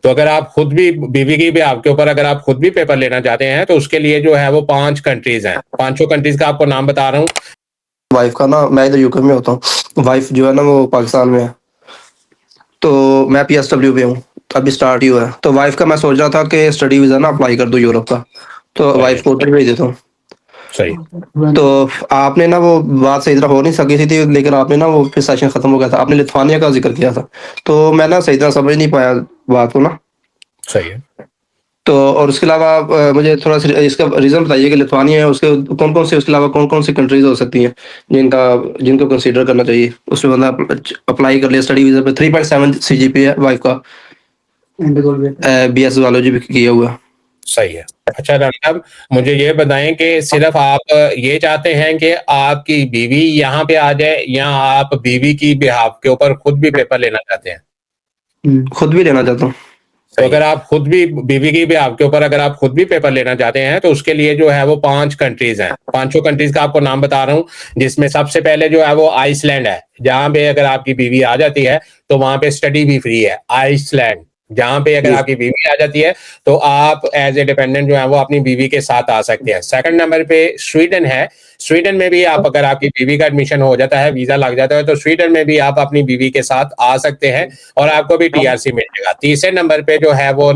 तो अगर आप खुद भी बीवी की बेhalf के ऊपर अगर आप खुद भी पेपर लेना चाहते हैं तो उसके लिए जो है वो 5 कंट्रीज़ हैं। पाँचों कंट्रीज़ का आपको नाम बता रहा हूँ। वाइफ का ना, मैं इधर यूके में होता हूँ, वाइफ जो है ना वो पाकिस्तान में है, तो मैं पीएसडब्ल्यू पे हूँ, अभी स्टार्ट ही हुआ है। तो वाइफ का मैं सोच रहा था कि स्टडी वीज़ा ना अप्लाई कर दूँ यूरोप का, तो सही वाइफ है, को उधर भेज देता हूँ। सही। तो आपने ना वो बात सही तरह हो नहीं सकी थी, लेकिन आपने ना वो फिर सेशन खत्म हो गया था, आपने लिथुआनिया का जिक्र किया था, तो मैं ना सही तरह समझ नहीं पाया बात को ना। सही है। तो और उसके अलावा मुझे थोड़ा सा इसका रीज़न बताइए कि लिथुआनिया है, उसके कौन-कौन से, उसके अलावा कौन-कौन सी कंट्रीज़ हो सकती हैं, जिनका जिनको कंसीडर करना चाहिए? उसमें बंदा अप्लाई कर ले स्टडी वीज़ा पे। 3.7 सीजीपीए है वाइफ का। बीएस बायोलॉजी भी किया हुआ है। सही है। अच्छा रनब, मुझे ये बताएँ कि सिर्फ़ आप ये चाहते हैं कि आपकी बीवी यहाँ पे आ जाए या आप बीवी की बिहाफ़ के ऊपर खुद भी पेपर लेना चाहते हैं? खुद भी लेना चाहता हूँ। तो अगर आप खुद भी बीवी की बिहाफ़ के ऊपर अगर आप खुद भी पेपर लेना चाहते हैं तो उसके लिए जो है वो 5 कंट्रीज़ हैं। पाँचों कंट्रीज़ का आपको नाम बता रहा हूँ, जिसमें सबसे पहले जो है वो आइसलैंड है, जहाँ पे अगर आपकी बीवी आ जाती है, तो वहाँ पे स्टडी भी फ्री है। आइसलैंड, जहाँ पे अगर जी। आपकी बीवी आ जाती है, तो आप एज़ ए डिपेंडेंट जो है वो अपनी बीवी के साथ आ सकते हैं। सेकंड नंबर पे स्वीडन है, स्वीडन में भी आप अगर आपकी बीवी का एडमिशन हो जाता है, वीज़ा लग जाता है, तो स्वीडन में भी आप अपनी बीवी के साथ आ सकते हैं और आपको भी टीआरसी मिलेगा। तीसरे नंबर पे जो है वो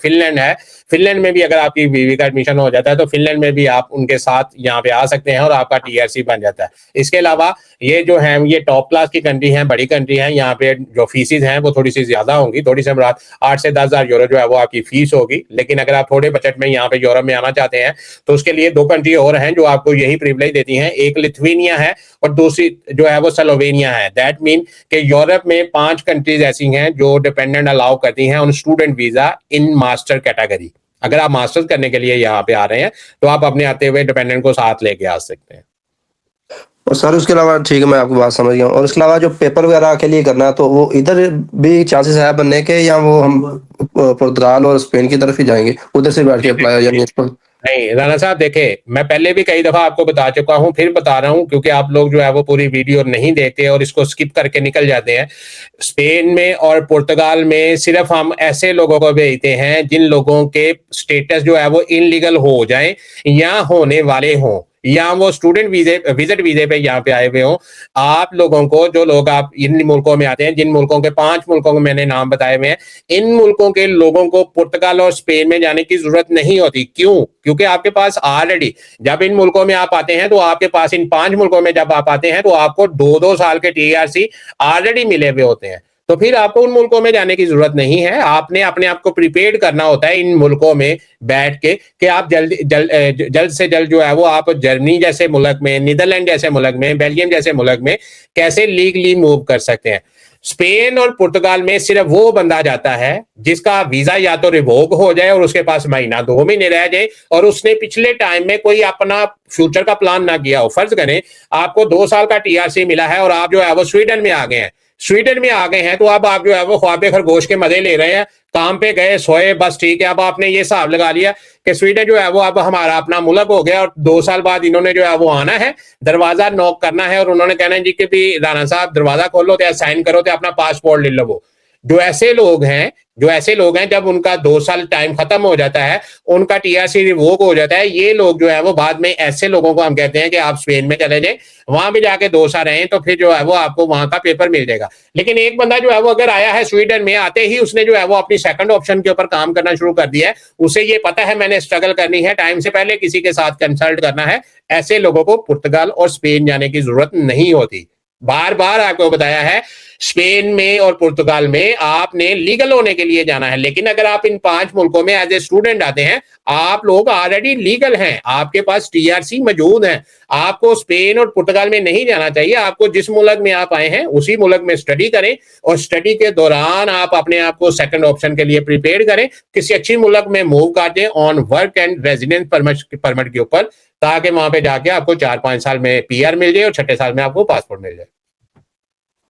फ़िनलैंड है, फ़िनलैंड में भी अगर आपकी बीवी का एडमिशन हो जाता है, तो फ़िनलैंड में भी आप उनके साथ यहाँ पे आ सकते हैं और आपका टीआरसी बन जाता है। इसके अलावा ये जो हैं, ये टॉप क्लास की कंट्री हैं, बड़ी कंट्री हैं, यहाँ पे जो फीसेज़ हैं, वो थोड़ी-सी ज़्यादा होंगी, थोड़ी सी मुराद 8 से 10,000 यूरो जो है वो आपकी फीस होगी। लेकिन अगर आप थोड़े बजट में यहाँ पे यूरोप में आना चाहते हैं, तो उसके लिए 2 कंट्री और हैं जो आपको यही प्रिविलेज देती हैं। एक लिथुआनिया है और दूसरी जो है वो स्लोवेनिया है। दैट मीन कि यूरोप में 5 कंट्रीज़ ऐसी हैं जो डिपेंडेंट अलाउ करती हैं on student visa in master category. अगर आप मास्टर्स करने के लिए यहाँ पे आ रहे हैं, तो आप अपने आते हुए डिपेंडेंट को साथ लेके आ सकते हैं। और सर उसके अलावा ठीक है, मैं आपकी बात समझ गया हूँ। और उसके अलावा जो पेपर वगैरह के लिए करना है, तो वो इधर भी चांसेस है बनने के, या वो हम पुर्तगाल और स्पेन की तरफ ही जाएँगे, उधर से बैठ के अप्लाई यानी इसको? नहीं, राणा साहब देखिए, मैं पहले भी कई दफ़ा आपको बता चुका हूँ, फिर बता रहा हूँ क्योंकि आप लोग जो है वो पूरी वीडियो नहीं देखते और इसको स्किप करके निकल जाते हैं। स्पेन में और पुर्तगाल में सिर्फ़ हम ऐसे लोगों को भेजते हैं जिन लोगों के स्टेटस जो है वो इल्लीगल हो जाएँ या होने वाले हों या वो स्टूडेंट वीज़े विज़िट वीज़े पे यहाँ पे आए हुए हों। आप लोगों को, जो लोग आप इन मुल्कों में आते हैं, जिन मुल्कों के 5 मुल्कों के मैंने नाम बताए हुए हैं, इन मुल्कों के लोगों को पुर्तगाल और स्पेन में जाने की ज़रूरत नहीं होती। क्यों? क्योंकि आपके पास ऑलरेडी जब इन मुल्कों में आप आते हैं, तो आपके पास इन 5 मुल्कों में जब आप आते हैं, तो आपको 2-2 साल के टीआरसी ऑलरेडी मिले हुए होते हैं। तो फिर आपको उन मुल्कों में जाने की ज़रूरत नहीं है। आपने अपने आप को प्रिपेयर्ड करना होता है इन मुल्कों में बैठ के कि आप जल्द से जल्द जो है वो आप जर्मनी जैसे मुल्क में, नीदरलैंड जैसे मुल्क में, बेल्जियम जैसे मुल्क में कैसे लीगली मूव कर सकते हैं। स्पेन और पुर्तगाल में सिर्फ वो बंदा जाता है जिसका वीजा या तो रिवोक हो जाए और उसके पास महीना 2 महीने रह जाए और उसने पिछले टाइम में कोई अपना फ्यूचर का प्लान ना किया हो। फर्ज करें आपको 2 साल का टीआरसी मिला है और आप जो है वो स्वीडन में आ गए हैं। स्वीडन में आ गए हैं तो अब आप जो है वो ख्वाबे खरगोश के मजे ले रहे हैं, काम पे गए, सोए, बस ठीक है। अब आपने ये हिसाब लगा लिया कि स्वीडन जो है वो अब हमारा अपना मुल्क हो गया और 2 साल बाद इन्होंने जो है वो आना है, दरवाजा नॉक करना है और उन्होंने कहना है जी कि भी राणा साहब दरवाजा खोलो तो साइन करो तो अपना पासपोर्ट ले लो। वो जो ऐसे लोग हैं जब उनका 2 साल टाइम खत्म हो जाता है, उनका टीआरसी रिवोक हो जाता है, ये लोग जो है वो बाद में ऐसे लोगों को हम कहते हैं कि आप स्पेन में चले जाएं, वहां भी जाके 2 साल रहें तो फिर जो है वो आपको वहां का पेपर मिल जाएगा। लेकिन एक बंदा जो है वो अगर आया है स्वीडन में, आते ही उसने जो है वो अपनी सेकंड ऑप्शन के ऊपर काम करना शुरू कर दिया है, उसे ये पता है मैंने स्ट्रगल करनी है, टाइम से पहले किसी के साथ कंसल्ट करना है, ऐसे लोगों को पुर्तगाल और स्पेन जाने की जरूरत नहीं होती। बार बार आपको बताया है, स्पेन में और पुर्तगाल में आपने लीगल होने के लिए जाना है। लेकिन अगर आप इन 5 मुल्कों में एज ए स्टूडेंट आते हैं, आप लोग ऑलरेडी लीगल हैं, आपके पास टीआरसी मौजूद है। आपको स्पेन और पुर्तगाल में नहीं जाना चाहिए। आपको जिस मुल्क में आप आए हैं उसी मुल्क में स्टडी करें और स्टडी के दौरान आप अपने आप को सेकंड ऑप्शन के लिए प्रिपेयर करें, किसी अच्छी मुल्क में मूव कर दें on work and residence permit के ऊपर, ताकि वहां पे जाके आपको 4-5 साल में पीआर मिल जाए और छठे साल में आपको पासपोर्ट मिल जाए।